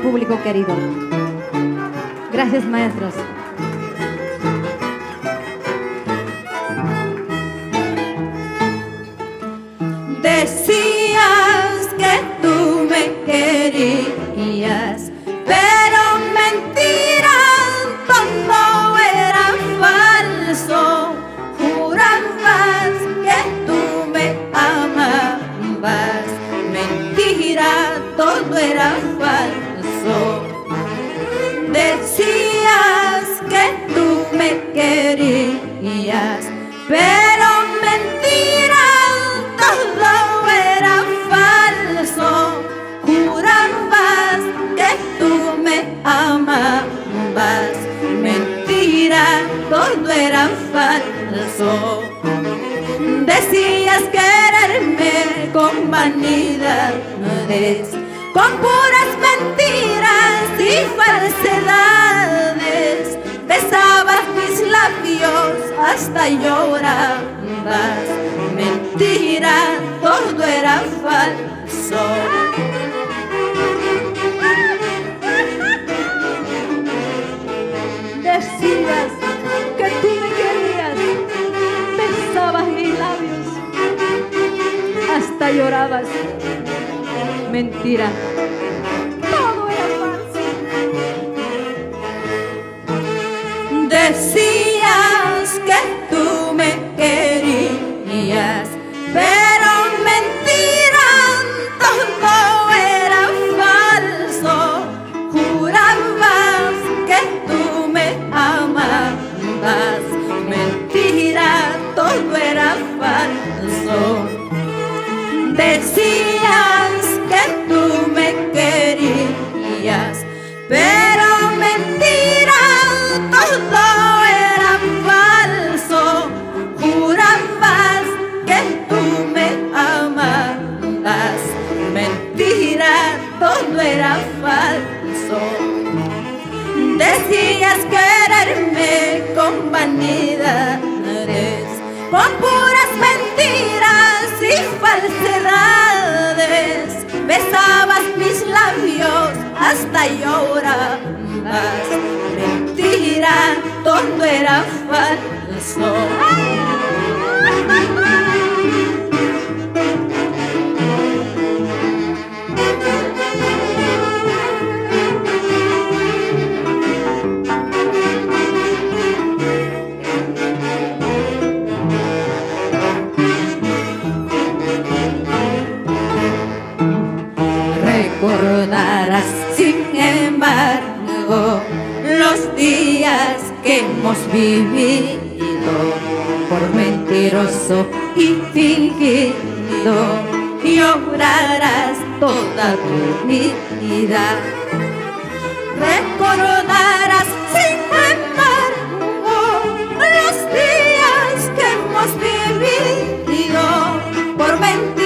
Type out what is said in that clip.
público querido. Gracias, maestros. Decías que tú me querías, pero mentira, todo era falso. Jurabas que tú me amabas, mentira, todo era falso. Decías que tú me querías, pero mentira, todo era falso. Jurabas que tú me amabas, mentira, todo era falso. Decías quererme con vanidades, con puras mentiras y falsedades. Besabas mis labios hasta llorabas, mentira, todo era falso. Decías que tú me querías, besabas mis labios, hasta llorabas. Mentira, todo era falso. Decías que tú me querías, pero mentira, todo era falso. Jurabas que tú me amabas, mentira, todo era falso. Decías que tú me querías, pero mentira, todo era falso. Jurabas que tú me amabas, mentira, todo era falso. Decías quererme con vanidades, con puras mentiras y falsedades. Besabas mis labios hasta llorabas, mentira, todo era falso. Recordarás, sin embargo, los días que hemos vivido por mentiroso y fingido. Llorarás toda tu vida. Recordarás, sin embargo, los días que hemos vivido por mentiroso